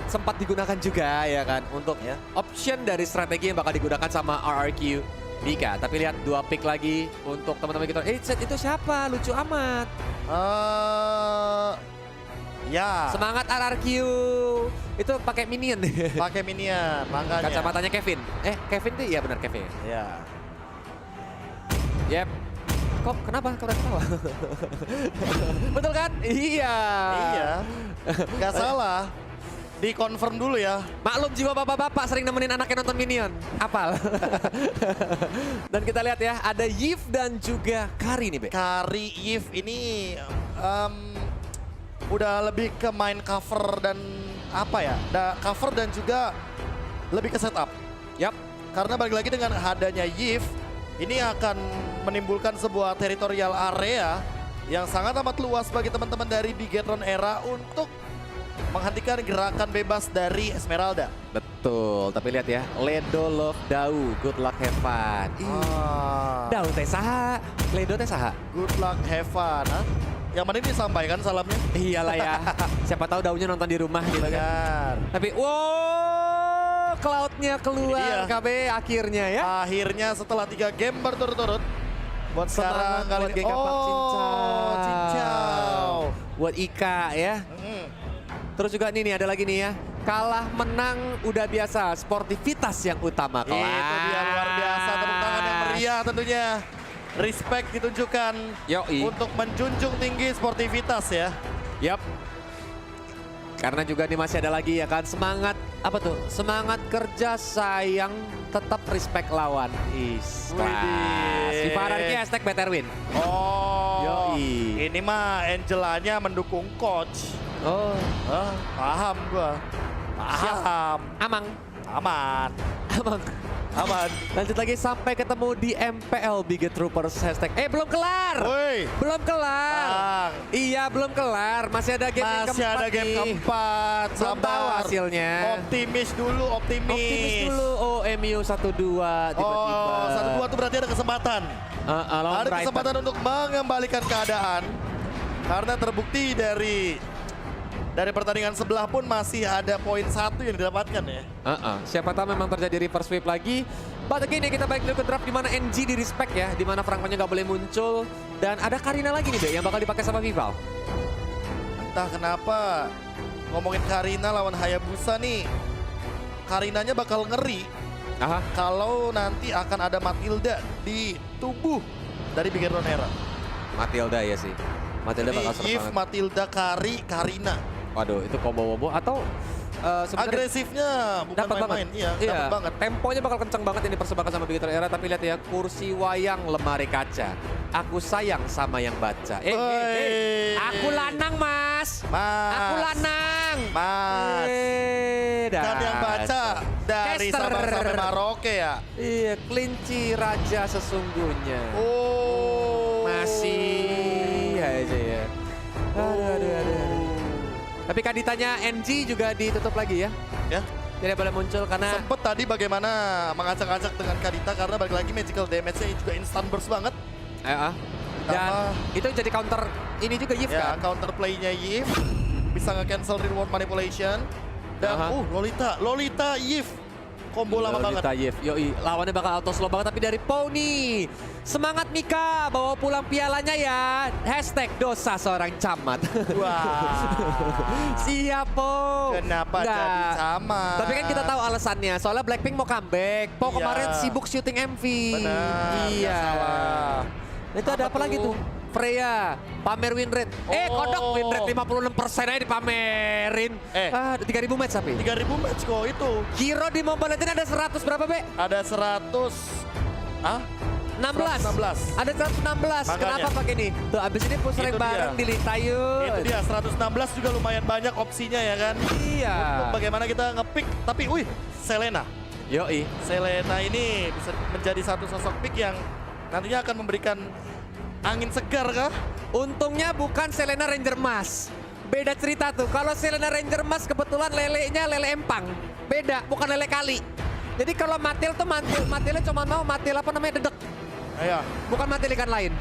sempat digunakan juga ya kan untuk option dari strategi yang bakal digunakan sama RRQ Mika. Tapi lihat 2 pick lagi untuk teman-teman kita. Itu siapa? Lucu amat. Ya. Semangat RRQ. Itu pakai minion. Pakai minion, makanya. Kacamatanya Kevin. Kevin tuh iya benar Kevin. Ya. Yep. Kok kenapa? Kau udah ketawa? Betul kan? Iya. Iya. Gak salah. Di-confirm dulu ya. Maklum jiwa bapak-bapak sering nemenin anaknya nonton Minion. Apal. Dan kita lihat ya, ada Yif dan juga Kari nih, Be. Kari Yif ini udah lebih ke main cover dan apa ya? Cover dan juga lebih ke setup. Yap. Karena balik lagi dengan adanya Yif, ini akan menimbulkan sebuah teritorial area yang sangat amat luas bagi teman-teman dari Bigetron Era untuk menghentikan gerakan bebas dari Esmeralda. Betul, tapi lihat ya, Ledo love Dau, good luck have fun. Dau teh saha, Ledo teh saha. Good luck have fun, ha? Yang mana ini disampaikan salamnya? Iyalah ya, siapa tahu Daunya nonton di rumah gitu kan. Tapi wow, cloud-nya keluar KB akhirnya ya. Akhirnya setelah 3 game berturut-turut. Buat sekarang kali ini. Cincau. Buat Ika ya. Terus juga nih ada lagi nih ya. Kalah menang udah biasa, sportivitas yang utama. Itu dia luar biasa, tepuk tangan yang meriah tentunya. Respect ditunjukkan untuk menjunjung tinggi sportivitas ya. Yap. Karena juga nih masih ada lagi ya kan semangat apa tuh? Semangat kerja sayang tetap respect lawan. Viva Ararki hashtag better win. Ini mah Angelanya mendukung coach. Paham gua. Paham. Aman. Lanjut lagi sampai ketemu di MPL Biget Troopers hashtag. Belum kelar. Belum kelar. Iya belum kelar. Masih ada game Masih ada game keempat. Belum tahu hasilnya. Optimis dulu. Oh MU 1-2 tiba-tiba. 1-2 tuh berarti ada kesempatan. Ada kesempatan untuk mengembalikan keadaan. Karena terbukti dari pertandingan sebelah pun masih ada poin 1 yang didapatkan ya. Siapa tahu memang terjadi reverse sweep lagi. But again ya kita balik dulu ke draft di mana NG di respect ya, di mana Franco-nya nggak boleh muncul dan ada Karina lagi nih Be yang bakal dipakai sama Vival. Entah kenapa ngomongin Karina lawan Hayabusa nih, Karinanya bakal ngeri. Kalau nanti akan ada Matilda di tubuh dari Bigetron Era. Matilda ya sih. Matilda bakal serem Yif, banget. Matilda, Kari, Karina. Waduh, itu combo-wombo atau agresifnya bukan main-main. Iya, dapet banget. Temponya bakal kencang banget ini persembahkan sama Bigetron Era. Tapi lihat ya, kursi wayang lemari kaca. Aku sayang sama yang baca. Aku lanang mas. Aku lanang. Mas. Kan yang baca dari Sabang sampai Merauke ya. Iya, kelinci raja sesungguhnya. Masih aja ya. Aduh. Tapi Kaditanya NG juga ditutup lagi ya. Tidak boleh muncul karena sempet tadi bagaimana mengacak-acak dengan Kadita karena balik lagi magical damage-nya juga instant burst banget. Dan itu jadi counter ini juga Yif kan? Counter play-nya Yif bisa nge-cancel reward manipulation. Dan Lolita Yif combo lama banget. Lolita Yif, lawannya bakal auto slow banget tapi dari Pony. Semangat Mika, bawa pulang pialanya ya. Hashtag dosa seorang camat. Siap Po. Kenapa jadi camat? Tapi kan kita tahu alasannya, soalnya Blackpink mau comeback. Po kemarin sibuk syuting MV. Benar, salah. Itu ada apa lagi tuh? Freya, pamer win rate. Kodok win rate 56% aja dipamerin. 3.000 match tapi. 3.000 match kok itu. Hero di Mobile Legends ada 100 berapa, Be? Ada 116. Ada 116. Kenapa pakai ini? Tuh abis ini push rank bareng di Litayun. Itu dia 116 juga lumayan banyak opsinya ya kan. Iya. Untuk bagaimana kita ngepick. Tapi Selena. Selena ini bisa menjadi satu sosok pick yang nantinya akan memberikan angin segar kah? Untungnya bukan Selena Ranger Mas. Beda cerita tuh. Kalau Selena Ranger Mas kebetulan lelenya lele empang. Beda, bukan lele kali. Jadi kalau matil tuh matilnya cuma mau matil apa namanya dedek. Bukan matil ikan lain.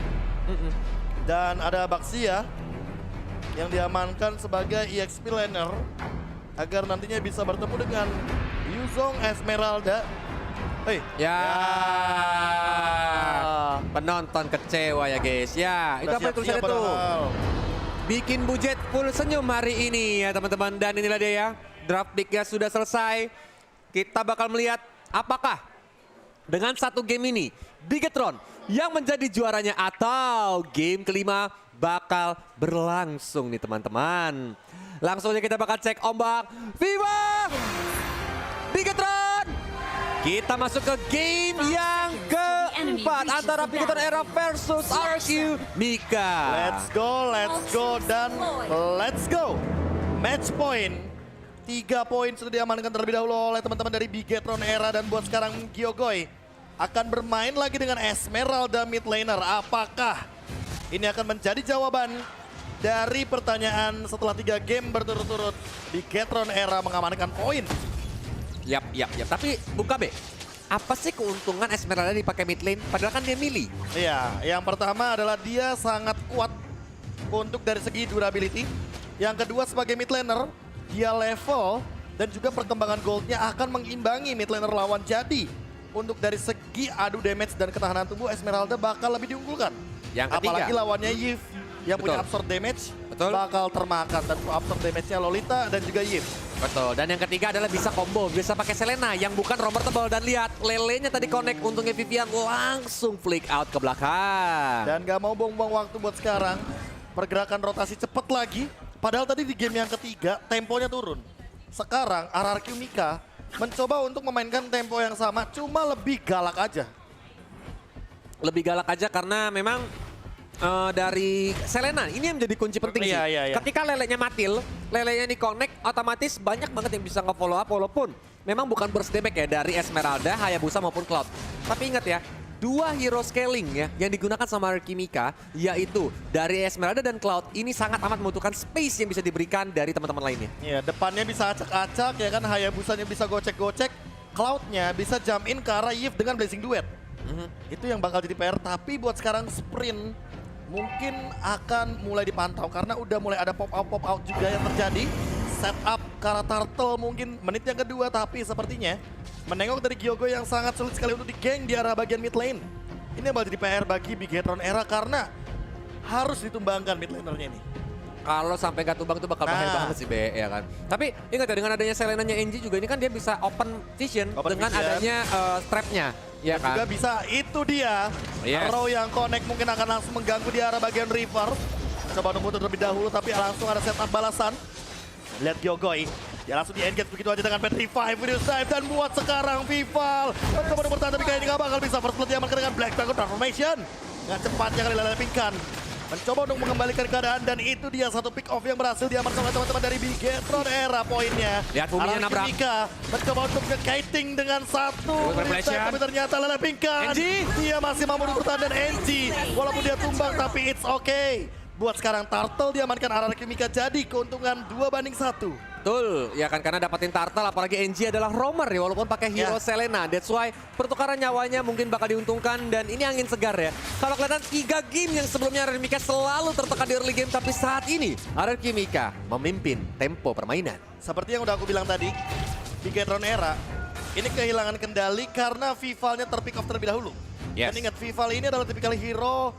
Dan ada Baxia yang diamankan sebagai EXP laner agar nantinya bisa bertemu dengan Yuzong Esmeralda. Ya, penonton kecewa ya guys. Ya, itu apa tulisannya tuh? Bikin budget full senyum hari ini ya teman-teman. Dan inilah dia ya, draft picknya sudah selesai. Kita bakal melihat apakah dengan satu game ini Bigetron yang menjadi juaranya atau game kelima bakal berlangsung nih teman-teman. Langsung aja kita bakal cek ombak Viva Bigetron. Kita masuk ke game yang keempat antara Bigetron Era versus RQ Mika. Let's go, dan let's go. Match point. 3 poin sudah diamankan terlebih dahulu oleh teman-teman dari Bigetron Era. Dan buat sekarang Gyogoy akan bermain lagi dengan Esmeralda mid laner. Apakah ini akan menjadi jawaban dari pertanyaan setelah 3 game berturut-turut Bigetron Era mengamankan poin? Yap. Tapi buka B. Apa sih keuntungan Esmeralda dipakai mid lane? Padahal kan dia melee. Iya, yang pertama adalah dia sangat kuat untuk dari segi durability. Yang kedua sebagai mid laner, dia level dan juga perkembangan goldnya akan mengimbangi mid laner lawan. Jadi untuk dari segi adu damage dan ketahanan tubuh Esmeralda bakal lebih diunggulkan. Yang ketiga, apalagi lawannya Yif yang punya absorb damage bakal termakan. Dan absorb damage-nya Lolita dan juga Yif. Betul, dan yang ketiga adalah bisa combo, bisa pakai Selena yang bukan romer tebal. Dan lihat, lelenya tadi connect, untungnya Vivian langsung flick out ke belakang. Dan gak mau buang-buang waktu buat sekarang, pergerakan rotasi cepet lagi. Padahal tadi di game yang ketiga, temponya turun. Sekarang RRQ Mika mencoba untuk memainkan tempo yang sama, cuma lebih galak aja. Lebih galak aja karena memang dari Selena ini yang menjadi kunci penting sih. Iya. Ketika lelenya matil, lelenya di connect, otomatis banyak banget yang bisa nge-follow up walaupun memang bukan burst damage ya dari Esmeralda, Hayabusa maupun Cloud. Tapi ingat ya, 2 hero scaling ya yang digunakan sama RRQ Mika, yaitu dari Esmeralda dan Cloud, ini sangat amat membutuhkan space yang bisa diberikan dari teman-teman lainnya. Iya, depannya bisa acak-acak ya kan, Hayabusanya bisa gocek-gocek, Cloudnya bisa jump in ke arah Yif dengan Blazing Duet. Itu yang bakal jadi PR, tapi buat sekarang sprint mungkin akan mulai dipantau karena udah mulai ada pop out juga yang terjadi. Setup Kara Turtle mungkin menit yang kedua, tapi sepertinya menengok dari Gyogo yang sangat sulit sekali untuk digeng di arah bagian mid lane. Ini bakal jadi PR bagi Bigetron Era karena harus ditumbangkan mid lanernya ini. Kalau sampai gak tumbang itu bakal bahaya banget sih B ya kan. Tapi ingat ya, dengan adanya Selenanya NG juga ini kan dia bisa open vision dengan adanya strapnya. Ya kan? Juga bisa, itu dia. Arrow yang connect mungkin akan langsung mengganggu di arah bagian river. Coba nunggu terlebih dahulu tapi langsung ada setup balasan. Lihat Gyogoy, dia langsung di-engage begitu aja dengan Petrify, Furious Dive, dan buat sekarang Vival mencoba bertahan tapi kayaknya gak bakal bisa. First blood diamankan dengan Black Dragon Transformation. Gak cepatnya kali Lelepingkan. Mencoba untuk mengembalikan keadaan dan itu dia satu pick off yang berhasil diamankan oleh teman-teman dari Bigetron Era poinnya. Lihat buminya nabrak. Mika mencoba untuk nge-kiting dengan satu tapi ternyata Lelepingkan. Dia masih mampu bertahan dan NG walaupun dia tumbang tapi it's okay. Buat sekarang Turtle diamankan RRQ Mika, jadi keuntungan 2-1. Betul, ya kan, karena dapatin Turtle apalagi NG adalah roamer ya walaupun pakai hero Selena. That's why pertukaran nyawanya mungkin bakal diuntungkan dan ini angin segar ya. Kalau kelihatan 3 game yang sebelumnya RRQ Mika selalu tertekan di early game, tapi saat ini RRQ Mika memimpin tempo permainan. Seperti yang udah aku bilang tadi, Bigetron Era ini kehilangan kendali karena Vivalnya terpick off terlebih dahulu. Dan ingat, Vival ini adalah tipikal hero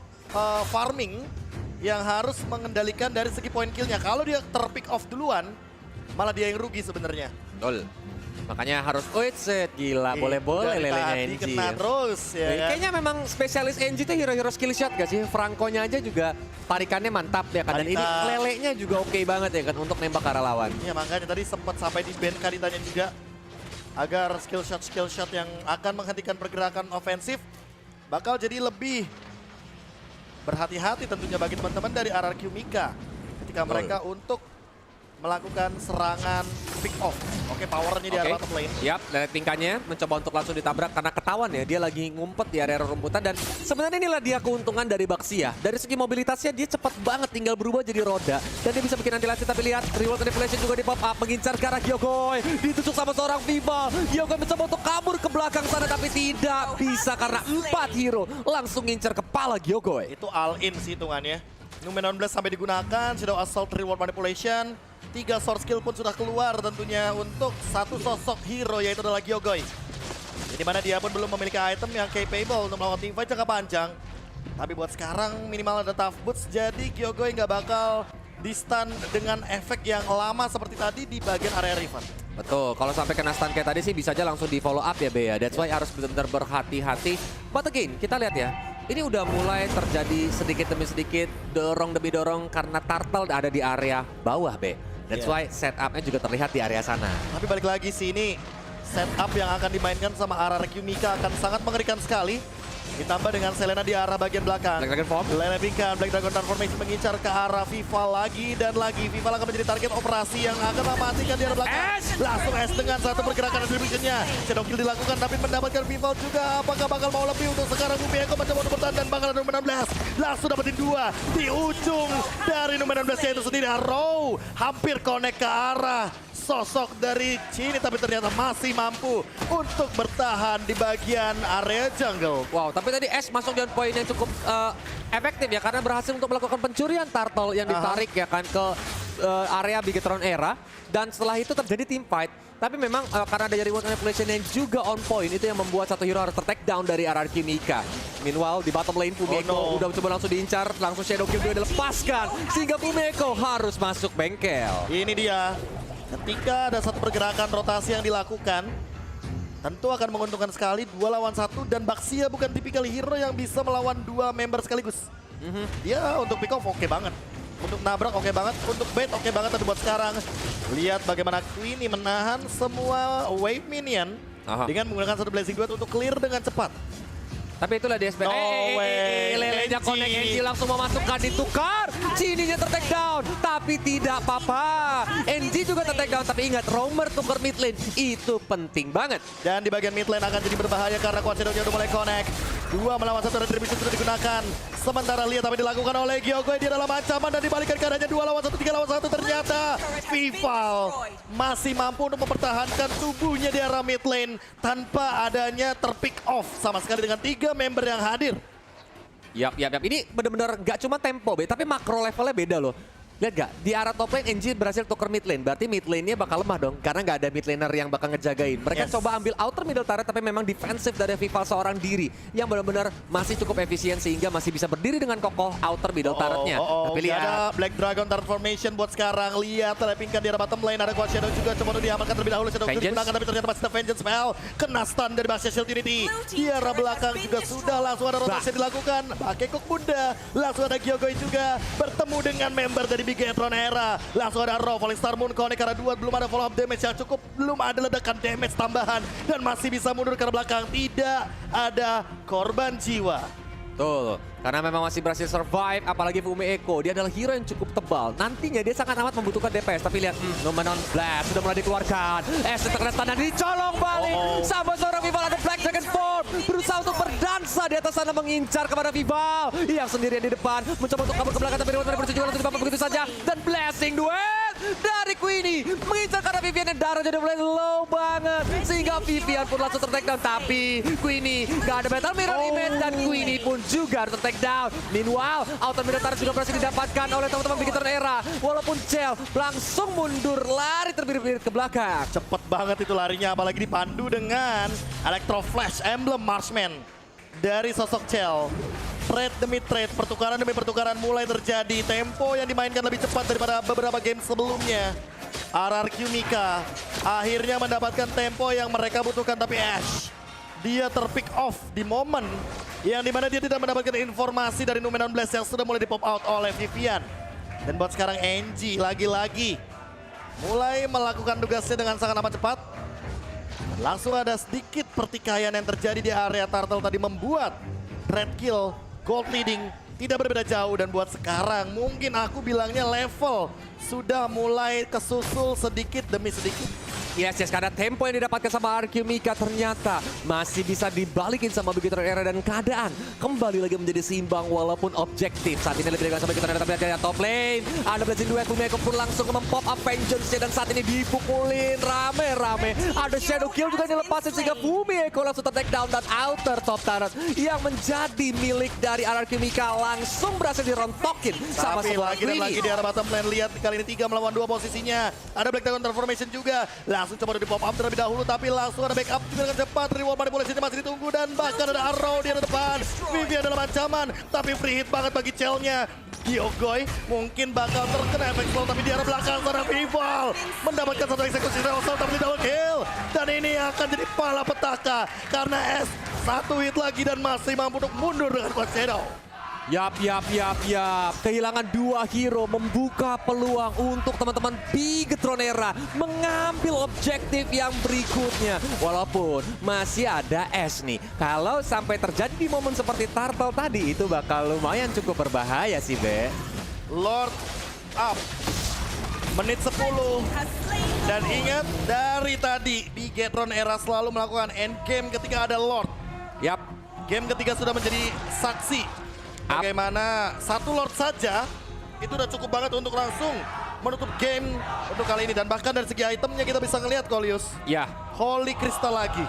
farming yang harus mengendalikan dari segi point killnya. Kalau dia terpick off duluan, malah dia yang rugi sebenarnya. Betul. Makanya harus set gila, boleh-boleh lelenya NG. Kena terus ya kan? Kayaknya memang spesialis NG tuh hero-hero skill shot gak sih? Franco-nya aja juga tarikannya mantap ya kan. Dan ini lelenya juga oke banget ya kan untuk nembak ke arah lawan. Iya, makanya tadi sempat sampai di ban Karitanya juga agar skill shot yang akan menghentikan pergerakan ofensif bakal jadi lebih berhati-hati tentunya bagi teman-teman dari RRQ Mika ketika mereka untuk melakukan serangan pick off. Oke, powernya di arah bottom lane. Yap, dari tingkahnya mencoba untuk langsung ditabrak karena ketahuan ya dia lagi ngumpet di area rumputan. Dan sebenarnya inilah dia keuntungan dari Baxia. Dari segi mobilitasnya dia cepat banget, tinggal berubah jadi roda dan dia bisa bikin anti-lasi. Tapi lihat, reward manipulation juga di pop up, mengincar ke arah Gyogoy, ditusuk sama seorang Viva. Gyogoy mencoba untuk kabur ke belakang sana tapi tidak bisa karena 4 hero langsung ngincar kepala Gyogoy. Itu all in sih hitungannya. Numen 19 sampai digunakan, Shadow Assault, reward manipulation. 3 source skill pun sudah keluar tentunya untuk satu sosok hero yaitu adalah Gyogoy. Di mana dia pun belum memiliki item yang capable untuk melakukan teamfight jangka panjang. Tapi buat sekarang minimal ada tough boots, jadi Gyogoy nggak bakal di-stun dengan efek yang lama seperti tadi di bagian area Riven. Betul, kalau sampai kena stun kayak tadi sih bisa aja langsung di follow up ya Bea. That's why harus benar-benar berhati-hati. But again, kita lihat ya, ini udah mulai terjadi sedikit demi sedikit, dorong demi dorong karena Turtle ada di area bawah Be. That's why setupnya juga terlihat di area sana. Tapi balik lagi sih ini setup yang akan dimainkan sama RRQ Mika akan sangat mengerikan sekali. Ditambah dengan Selena di arah bagian belakang. Black Dragon form. Lele Pinkan, Black Dragon Transformation mengincar ke arah Vival lagi dan lagi. Vival akan menjadi target operasi yang akan mematikan di arah belakang. Langsung S dengan satu pergerakan distributionnya. Shadow Kill dilakukan tapi mendapatkan Vival juga. Apakah bakal mau lebih untuk sekarang Bumi Eko mencoba untuk bertahan dan bakal ada Numen 16. Langsung dapetin 2 di ujung dari Numen 16 yaitu sendiri Arrow. Hampir connect ke arah sosok dari Cini tapi ternyata masih mampu untuk bertahan di bagian area jungle. Wow, tapi tadi S masuk dengan poin yang cukup efektif ya karena berhasil untuk melakukan pencurian Turtle yang ditarik ya kan ke area Bigetron Era dan setelah itu terjadi team fight. Tapi memang karena ada reward manipulation yang juga on point itu yang membuat satu hero harus ter-take down dari RRQ Mika. Meanwhile di bottom lane Fumeko udah coba langsung diincar, langsung Shadow Kill juga dilepaskan sehingga Fumeko harus masuk bengkel. Ini dia. Ketika ada satu pergerakan rotasi yang dilakukan, tentu akan menguntungkan sekali 2 lawan 1 dan Baxia bukan tipikal hero yang bisa melawan 2 member sekaligus. Dia untuk pick off oke banget. Untuk nabrak oke banget, untuk bait oke banget, tapi buat sekarang lihat bagaimana Queenie menahan semua wave minion dengan menggunakan satu Blazing Duet untuk clear dengan cepat. Tapi itulah DSP. No way. Lelenya connect NG langsung memasukkan ditukar. Cininya ter-take down. Tapi tidak apa-apa. NG juga ter-take down. Tapi ingat, roamer tukar mid lane. Itu penting banget. Dan di bagian mid lane akan jadi berbahaya karena Quad Shadow-nya udah mulai connect. 2 melawan 1 retribution sudah digunakan. Sementara lihat apa yang dilakukan oleh Gyogoy. Dia dalam ancaman dan dibalikan keadaannya 2 lawan 1, 3 lawan 1. Ternyata Vival masih mampu untuk mempertahankan tubuhnya di arah mid lane tanpa adanya terpick off sama sekali dengan 3 member yang hadir. Yap. Ini benar-benar gak cuma tempo, tapi makro levelnya beda loh. Lihat gak? Di arah top lane, NG berhasil tuker mid lane. Berarti mid lane-nya bakal lemah dong. Karena nggak ada mid laner yang bakal ngejagain. Mereka coba ambil outer middle turret, tapi memang defensif dari Vival seorang diri. Yang benar-benar masih cukup efisien sehingga masih bisa berdiri dengan kokoh outer middle turretnya. Tapi lihat. Ada Black Dragon Transformation buat sekarang. Lihat, telepingkan di arah bottom lane. Ada Quad Shadow juga. Coba untuk diamankan terlebih dahulu. Shadow digunakan, tapi ternyata masih ada Vengeance spell. Kena stun dari Bastia Shield Unity. Di arah belakang juga sudah langsung ada rotasi dilakukan. Pakai Kuk Bunda. Langsung ada Gyogoy juga. Bertemu dengan member dari Bigetron Era. Langsung ada Raw, Falling Star Moon connect karena 2 belum ada follow up damage yang cukup, belum ada ledakan damage tambahan dan masih bisa mundur ke belakang, tidak ada korban jiwa. Tuh, karena memang masih berhasil survive, apalagi Fumeko. Dia adalah hero yang cukup tebal. Nantinya dia sangat amat membutuhkan DPS. Tapi lihat, Numenon Blast sudah mulai dikeluarkan. Terkena stun dan dicolong balik. Sama seorang Vival ada Black Dragon Form. Berusaha untuk berdansa di atas sana mengincar kepada Vival. Yang sendirian di depan. Mencoba untuk kabur ke belakang, tapi Reward berhasil juga langsung dipapak begitu saja. Dan Blessing duet dari Queenie. Mengincar karena Vivian dan darah jadi mulai low banget. Sehingga Vivian pun langsung ter-take down. Tapi Queenie gak ada Metal Mirror Image dan Queenie pun juga ter-take down. Meanwhile, outer middle turret juga berhasil didapatkan oleh teman-teman Bigetron Era. Walaupun Cell langsung mundur, lari terbirit-birit ke belakang. Cepet banget itu larinya, apalagi dipandu dengan Electro Flash Emblem Marksman dari sosok Cell. Trade demi trade, pertukaran demi pertukaran mulai terjadi. Tempo yang dimainkan lebih cepat daripada beberapa game sebelumnya. RRQ Mika akhirnya mendapatkan tempo yang mereka butuhkan, tapi Ash dia terpick off di momen yang dimana dia tidak mendapatkan informasi dari Numenon Blast yang sudah mulai di-pop out oleh Vivian. Dan buat sekarang NG lagi-lagi mulai melakukan tugasnya dengan sangat amat cepat. Dan langsung ada sedikit pertikaian yang terjadi di area Turtle tadi membuat Red Kill, Gold leading tidak berbeda jauh. Dan buat sekarang mungkin aku bilangnya level sudah mulai kesusul sedikit demi sedikit. Yes, karena tempo yang didapatkan sama RRQ Mika ternyata masih bisa dibalikin sama Bigetron Era dan keadaan kembali lagi menjadi seimbang walaupun objektif. Saat ini lebih dengan sama Bigetron Era, tapi ada top lane. Ada Blazing Duet, Fumeko pun langsung mempop up Vengeance-nya dan saat ini dipukulin rame-rame. Ada shadow kill juga dilepasin sehingga Fumiko langsung take down dan outer top turret yang menjadi milik dari RRQ Mika langsung berhasil dirontokin sama Tapi sebuah lagi dan lagi di arah bottom lane. Lihat kali ini 3 melawan 2 posisinya. Ada Black Dragon Transformation juga. Langsung coba di pop up terlebih dahulu. Tapi langsung ada backup juga dengan cepat. Reward manipulasinya masih ditunggu. Dan bahkan ada Arrow di depan. Vivian dalam ancaman. Tapi free hit banget bagi Cell-nya. Gyogoy mungkin bakal terkena efek slow. Tapi di arah belakang sana Vival mendapatkan satu eksekusi Reosol tapi double kill. Dan ini akan jadi pala petaka. Karena S satu hit lagi dan masih mampu untuk mundur dengan Quad Shadow. Yap. Kehilangan 2 hero membuka peluang untuk teman-teman Bigetron Era mengambil objektif yang berikutnya. Walaupun masih ada S nih. Kalau sampai terjadi di momen seperti Turtle tadi itu bakal lumayan cukup berbahaya sih, Be. Lord up. Menit 10. Dan ingat dari tadi Bigetron Era selalu melakukan endgame ketika ada Lord. Yap. Game ketiga sudah menjadi saksi bagaimana satu Lord saja itu udah cukup banget untuk langsung menutup game untuk kali ini. Dan bahkan dari segi itemnya kita bisa ngelihat Kolius. Ya. Holy Crystal lagi.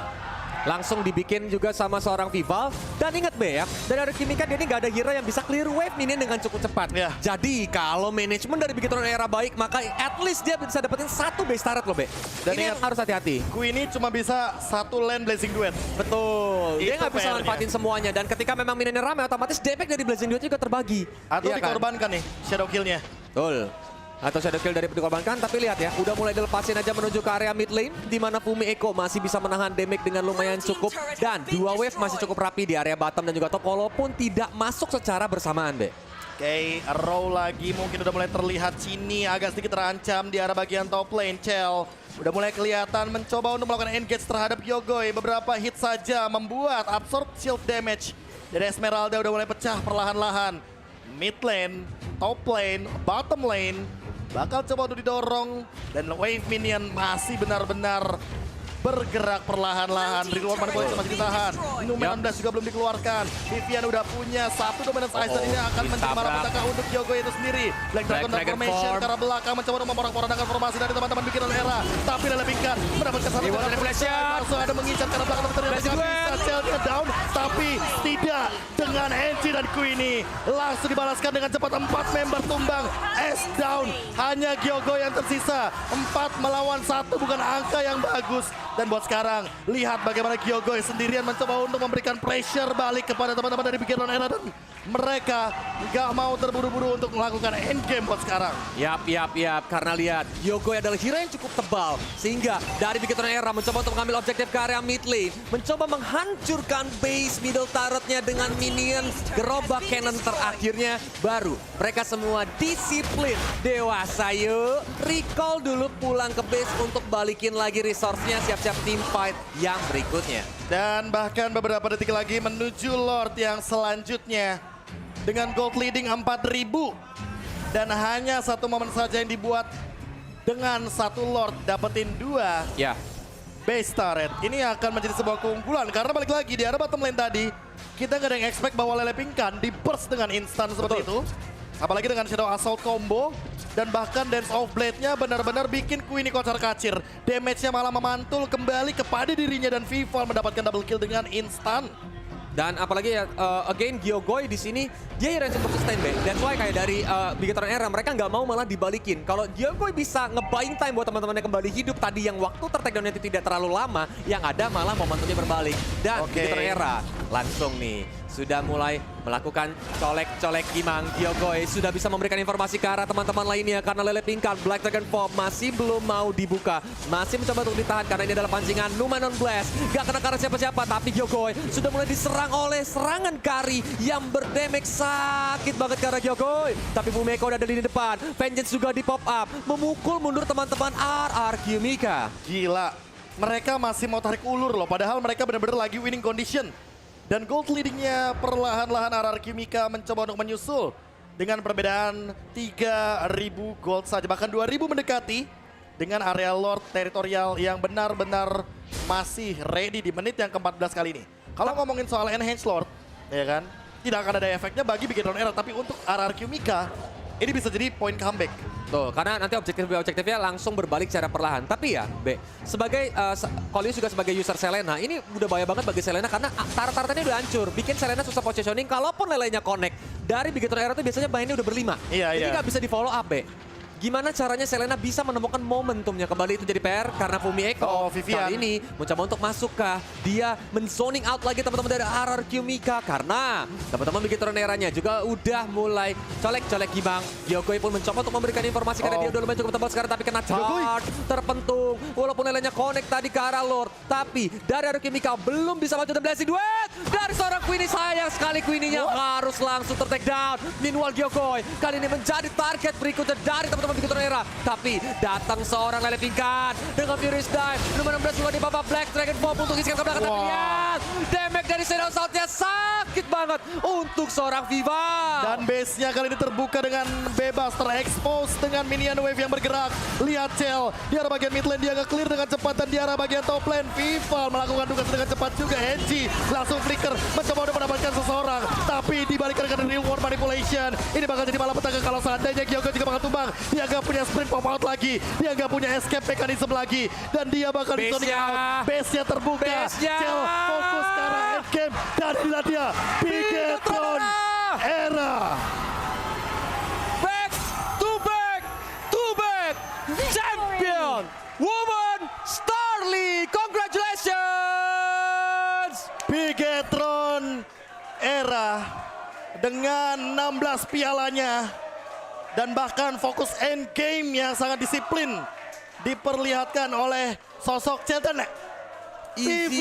Langsung dibikin juga sama seorang Vival. Dan ingat Be ya, dari RRQ Mika dia ini gak ada hero yang bisa clear wave minion dengan cukup cepat. Ya. Jadi kalau manajemen dari Bigetron Era baik, maka at least dia bisa dapetin 1 base turret loh Be. Dan ini yang ingat, harus hati-hati. Queenie cuma bisa 1 lane Blazing Duet. Betul. Dia Itu nggak bisa PR-nya. manfaatin semuanya. Dan ketika memang minionnya ramai, otomatis damage dari Blazing Duet juga terbagi. Atau Iya kan? dikorbankan nih Shadow Kill-nya. Betul. Atau shadow kill dari dikorbankan, tapi lihat ya, udah mulai dilepasin aja menuju ke area mid lane, di mana Fumiko masih bisa menahan damage dengan lumayan cukup, dan 2 wave masih cukup rapi di area bottom dan juga top, walaupun tidak masuk secara bersamaan, Be. Oke, Arrow lagi mungkin udah mulai terlihat sini agak sedikit terancam di arah bagian top lane. Cell udah mulai kelihatan mencoba untuk melakukan engage terhadap Gyogoy. Beberapa hit saja membuat absorb shield damage dari Esmeralda udah mulai pecah perlahan-lahan. Mid lane, top lane, bottom lane bakal coba untuk didorong dan wave minion masih benar-benar bergerak perlahan-lahan. Reward manipulasi masih ditahan. Numen 16 juga belum dikeluarkan. Vivian udah punya 1 dominance ice dan ini akan menjadi malapetaka untuk Gyogoy itu sendiri. Black Dragon Transformation ke arah belakang mencoba untuk memporak-porandakan formasi dari teman-teman Bigetron Era. Tapi Lele Pingkan mendapatkan satu Reward manipulation. langsung ada mengincar ke arah belakang tapi ternyata Blazing nggak Duet. bisa. Cell-nya down tapi tidak dengan Enchi dan Queenie. Langsung dibalaskan dengan cepat 4 member tumbang. S down. Hanya Gyogoy yang tersisa. 4 melawan 1 bukan angka yang bagus. Dan buat sekarang, lihat bagaimana Gyogoy sendirian mencoba untuk memberikan pressure balik kepada teman-teman dari Bigetron Era. Dan mereka nggak mau terburu-buru untuk melakukan endgame buat sekarang. Yap. Karena lihat, Gyogoy adalah hero yang cukup tebal. Sehingga dari Bigetron Era mencoba untuk mengambil objektif ke area mid lane. Mencoba menghancurkan base middle turretnya dengan minion. Gerobak cannon terakhirnya baru. Mereka semua disiplin. Dewasa yuk. Recall dulu pulang ke base untuk balikin lagi resource-nya. Siap-siap team fight yang berikutnya. Dan bahkan beberapa detik lagi menuju Lord yang selanjutnya. Dengan gold leading 4.000. Dan hanya 1 momen saja yang dibuat dengan 1 Lord dapetin 2 Ya. base turret. Ini akan menjadi sebuah keunggulan karena balik lagi di arah bottom lane tadi kita nggak ada yang expect bahwa Lele Pingkan di burst dengan instan seperti itu. Apalagi dengan Shadow Assault combo dan bahkan Dance of Blade-nya benar-benar bikin Queenie kocar-kacir. Damage-nya malah memantul kembali kepada dirinya dan Vival mendapatkan double kill dengan instan. Dan apalagi ya, again Gyogoy di sini dia yang cukup sustain, Be. That's why kayak dari Bigetron Era mereka nggak mau malah dibalikin. Kalau Gyogoy bisa nge-buying time buat teman-temannya kembali hidup tadi yang waktu tertakedownnya itu tidak terlalu lama, yang ada malah momentumnya berbalik. Dan Bigetron Era langsung nih sudah mulai melakukan colek-colek gimang. Gyogoy sudah bisa memberikan informasi ke arah teman-teman lainnya karena Lele Pingkan, Black Dragon Pop masih belum mau dibuka. Masih mencoba untuk ditahan karena ini adalah pancingan Numenon Blast. Gak kena ke arah siapa-siapa tapi Gyogoy sudah mulai diserang oleh serangan Kari yang berdamage sakit banget ke arah Gyogoy. Tapi Fumiko udah ada di depan. Vengeance juga di pop up. Memukul mundur teman-teman RRQ Mika. Gila, mereka masih mau tarik ulur loh padahal mereka benar-benar lagi winning condition. Dan gold leadingnya perlahan-lahan RRQ Mika mencoba untuk menyusul dengan perbedaan 3.000 gold saja. Bahkan 2.000 mendekati dengan area Lord teritorial yang benar-benar masih ready di menit yang ke-14 kali ini. Kalau ngomongin soal Enhanced Lord, ya kan, tidak akan ada efeknya bagi Bigetron Era. Tapi untuk RRQ Mika, ini bisa jadi poin comeback. Tuh, karena nanti objektifnya langsung berbalik secara perlahan. Tapi ya, sebagai Kolius juga sebagai user Selena, ini udah bahaya banget bagi Selena karena target-targetnya udah hancur. Bikin Selena susah positioning, kalaupun lelenya connect. Dari Bigetron Era tuh biasanya mainnya udah berlima. Iya, Jadi iya. nggak bisa di follow up, Gimana caranya Selena bisa menemukan momentumnya kembali itu jadi PR karena Fumi Eko Vivian. kali ini mencoba untuk masuk kah? Dia men-zoning out lagi teman-teman dari RRQ Mika karena teman-teman Bigetron Eranya juga udah mulai colek-colek Gibang. Gyokoi pun mencoba untuk memberikan informasi karena dia udah lumayan cukup tebal sekarang tapi kena charge terpentung. Walaupun lelenya connect tadi ke arah Lord, tapi dari RRQ Mika belum bisa maju dan blessing duet dari seorang Queenie. Sayang sekali Queenie-nya harus langsung ter-take down. Meanwhile Gyokoi kali ini menjadi target berikutnya dari teman-teman Bigetron Era. Tapi datang seorang lele pingkan dengan Furious Dive. Nomor 16 sudah di babak Black Dragon Bomb untuk isikan ke belakang. Tapi lihat, damage dari Shadow Assault-nya sakit banget untuk seorang Viva. Dan base-nya kali ini terbuka dengan bebas, terekspos dengan minion wave yang bergerak. Lihat Cell, di arah bagian mid lane dia nge-clear dengan cepat dan di arah bagian top lane Viva melakukan tugas dengan cepat juga. Henji langsung flicker, mencoba untuk mendapatkan seseorang. Tapi dibalikkan dengan reward manipulation. Ini bakal jadi malapetaka kalau seandainya Gyokoi juga bakal tumbang. Dia nggak punya sprint pop out lagi, dia nggak punya escape mechanism lagi. Dan dia bakal di zoning out. Base-nya terbuka, Cell fokus ke arah endgame. Dan inilah dia, Bigetron Era. Back to back to back champion woman Star League. Congratulations. Bigetron Era dengan 16 pialanya dan bahkan fokus end game yang sangat disiplin diperlihatkan oleh sosok Chelten. Easy.